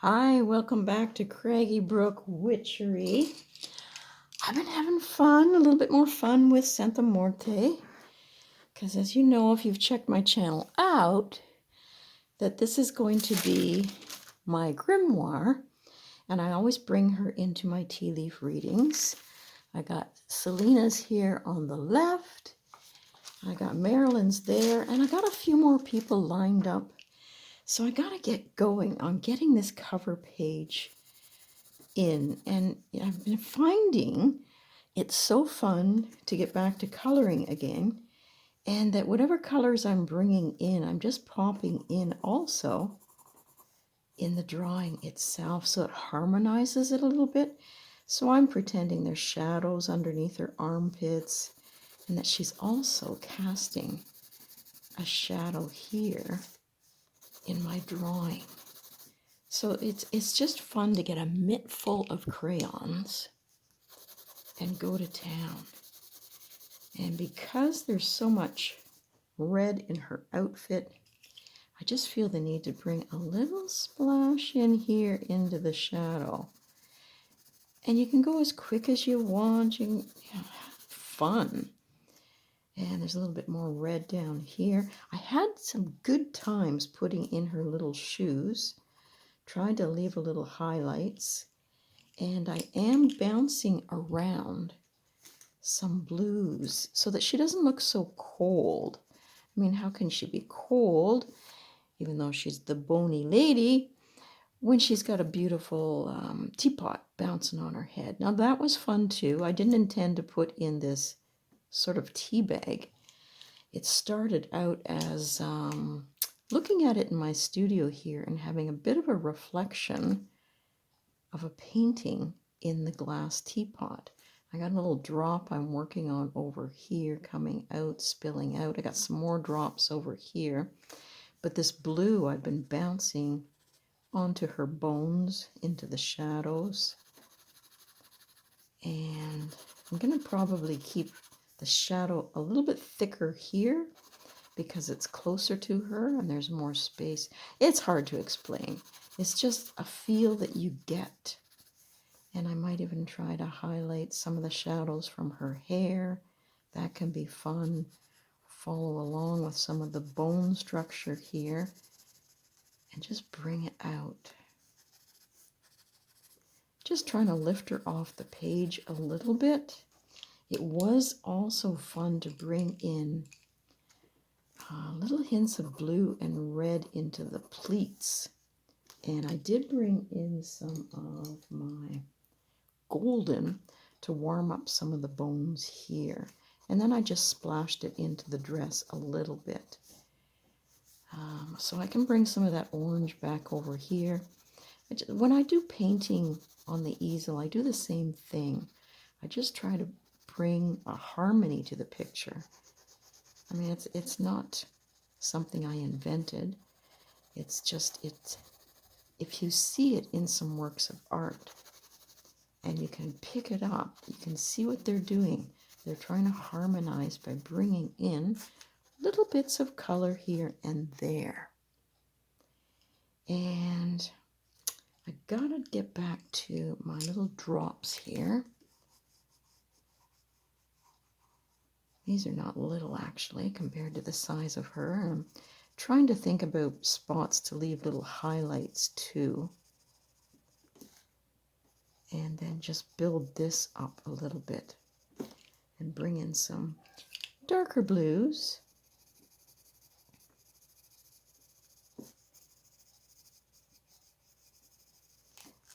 Hi, welcome back to Craggy Brook Witchery. I've been having fun, a little bit more fun with Santa Morte, because as you know, if you've checked my channel out, that this is going to be my grimoire, and I always bring her into my tea leaf readings. I got Selena's here on the left, I got Marilyn's there, and I got a few more people lined up. So I gotta get going on getting this cover page in, and I've been finding it's so fun to get back to coloring again, and that whatever colors I'm bringing in, I'm just popping in also in the drawing itself, so it harmonizes it a little bit. So I'm pretending there's shadows underneath her armpits, and that she's also casting a shadow here in my drawing. So it's just fun to get a mitt full of crayons and go to town. And because there's so much red in her outfit, I just feel the need to bring a little splash in here into the shadow. And you can go as quick as you want. You can have fun. And there's a little bit more red down here. I had some good times putting in her little shoes. Tried to leave a little highlights. And I am bouncing around some blues so that she doesn't look so cold. I mean, how can she be cold, even though she's the bony lady, when she's got a beautiful teapot bouncing on her head? Now, that was fun too. I didn't intend to put in this sort of tea bag. It started out as looking at it in my studio here and having a bit of a reflection of a painting in the glass teapot. I got a little drop I'm working on over here, coming out, spilling out. I got some more drops over here. But this blue I've been bouncing onto her bones, into the shadows. And I'm going to probably keep the shadow a little bit thicker here because it's closer to her and there's more space. It's hard to explain. It's just a feel that you get. And I might even try to highlight some of the shadows from her hair. That can be fun. Follow along with some of the bone structure here and just bring it out. Just trying to lift her off the page a little bit. It was also fun to bring in little hints of blue and red into the pleats. And I did bring in some of my golden to warm up some of the bones here. And then I just splashed it into the dress a little bit. So I can bring some of that orange back over here. When I do painting on the easel, I do the same thing. I just try to bring a harmony to the picture. I mean, it's not something I invented. It's just, if you see it in some works of art, and you can pick it up, you can see what they're doing. They're trying to harmonize by bringing in little bits of color here and there. And I gotta get back to my little drops here. These are not little actually compared to the size of her. I'm trying to think about spots to leave little highlights too. And then just build this up a little bit and bring in some darker blues.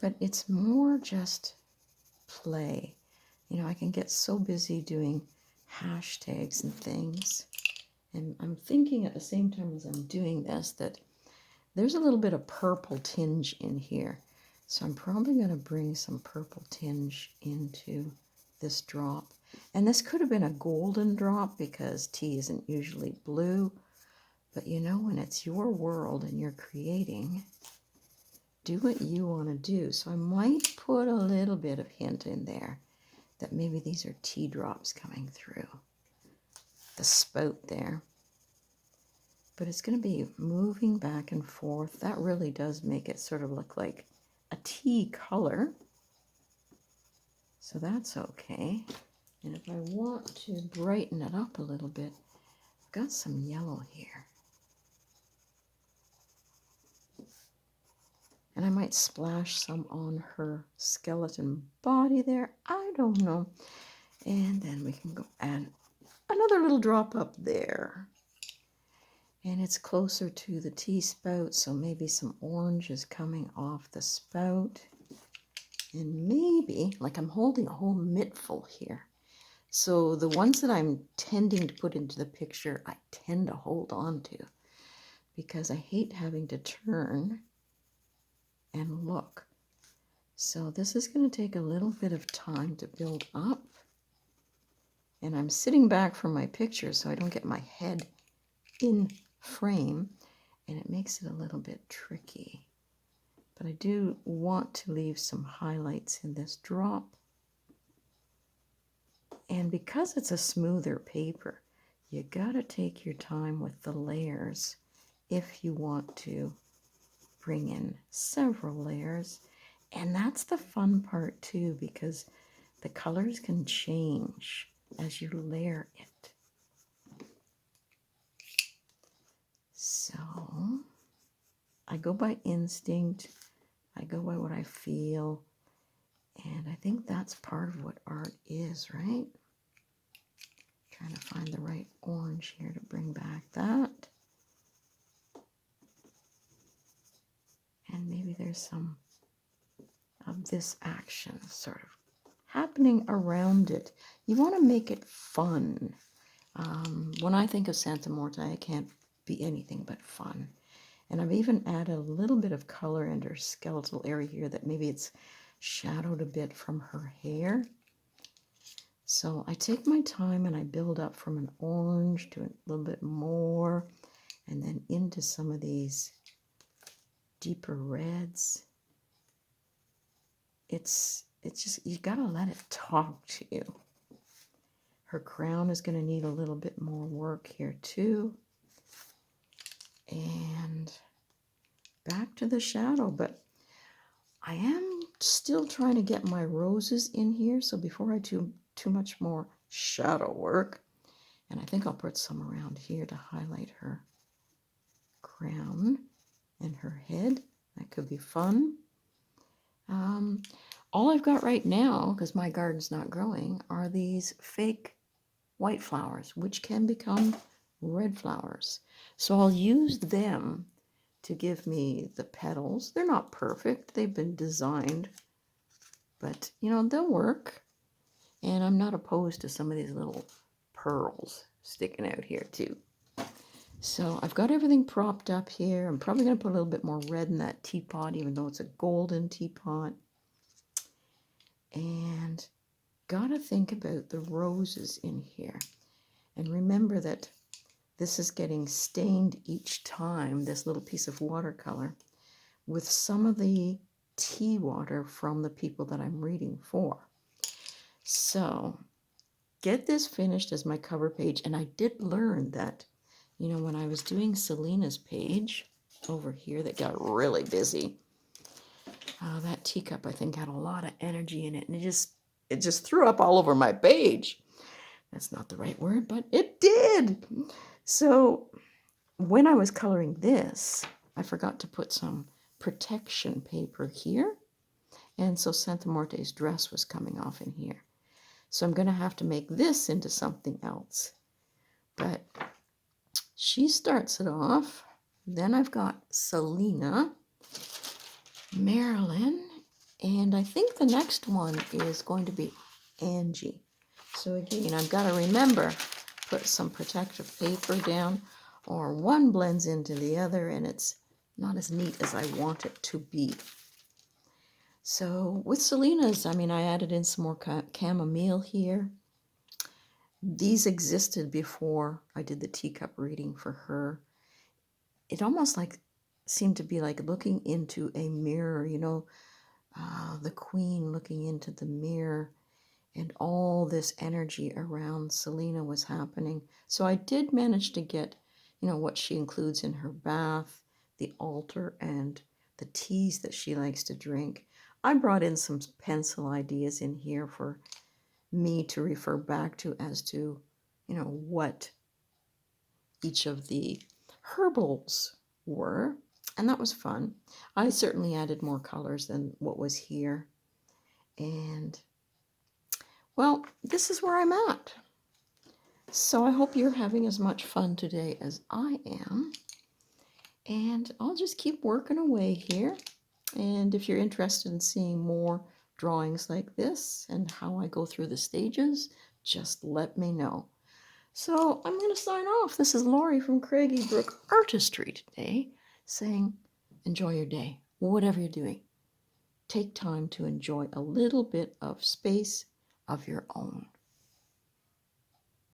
But it's more just play. You know, I can get so busy doing hashtags and things. And I'm thinking at the same time as I'm doing this that there's a little bit of purple tinge in here. So I'm probably going to bring some purple tinge into this drop. And this could have been a golden drop because tea isn't usually blue. But you know, when it's your world and you're creating, do what you want to do. So I might put a little bit of hint in there that maybe these are tea drops coming through the spout there. but it's going to be moving back and forth. That really does make it sort of look like a tea color. So that's okay. And if I want to brighten it up a little bit, I've got some yellow here. And I might splash some on her skeleton body there. I don't know. And then we can go add another little drop up there. And it's closer to the tea spout, so maybe some orange is coming off the spout. And maybe, like I'm holding a whole mittful here. So the ones that I'm tending to put into the picture, I tend to hold on to because I hate having to turn and look. So this is going to take a little bit of time to build up. And I'm sitting back from my picture so I don't get my head in frame, and it makes it a little bit tricky. But I do want to leave some highlights in this drop. And because it's a smoother paper, you gotta take your time with the layers if you want to bring in several layers. And that's the fun part too, because the colors can change as you layer it. So I go by instinct, I go by what I feel, and I think that's part of what art is, right? Trying to find the right orange here to bring back that. And maybe there's some of this action sort of happening around it. You want to make it fun. When I think of Santa Morta, it can't be anything but fun. And I've even added a little bit of color in her skeletal area here that maybe it's shadowed a bit from her hair. So I take my time and I build up from an orange to a little bit more, and then into some of these deeper reds. It's just, you gotta let it talk to you. Her crown is gonna need a little bit more work here too. And back to the shadow, but I am still trying to get my roses in here, so before I do too much more shadow work, and I think I'll put some around here to highlight her crown and her head. That could be fun. All I've got right now, because my garden's not growing, are these fake white flowers, which can become red flowers. So I'll use them to give me the petals. They're not perfect, they've been designed, but you know, they'll work. And I'm not opposed to some of these little pearls sticking out here too. So I've got everything propped up here. I'm probably going to put a little bit more red in that teapot, even though it's a golden teapot. And gotta think about the roses in here. And remember that this is getting stained each time, this little piece of watercolor, with some of the tea water from the people that I'm reading for. So get this finished as my cover page. And I did learn that, you know, when I was doing Selena's page over here that got really busy, that teacup, I think, had a lot of energy in it, and it just threw up all over my page. That's not the right word, but it did. So when I was coloring this, I forgot to put some protection paper here, and so Santa Morte's dress was coming off in here. So I'm going to have to make this into something else. But she starts it off. Then I've got Selena, Marilyn, and I think the next one is going to be Angie. So again, I've got to remember, put some protective paper down, or one blends into the other and it's not as neat as I want it to be. So with Selena's, I mean, I added in some more chamomile here. These existed before I did the teacup reading for her. It almost like seemed to be like looking into a mirror, you know, the queen looking into the mirror, and all this energy around Selena was happening. So I did manage to get you know, what she includes in her bath, the altar, and the teas that she likes to drink. I brought in some pencil ideas in here for me to refer back to as to, you know, what each of the herbals were, and that was fun. I certainly added more colors than what was here. And, well, this is where I'm at. So I hope you're having as much fun today as I am. And I'll just keep working away here. And if you're interested in seeing more drawings like this and how I go through the stages, just let me know. So I'm going to sign off. This is Lori from Craggy Brook Artistry today, saying enjoy your day, whatever you're doing. Take time to enjoy a little bit of space of your own.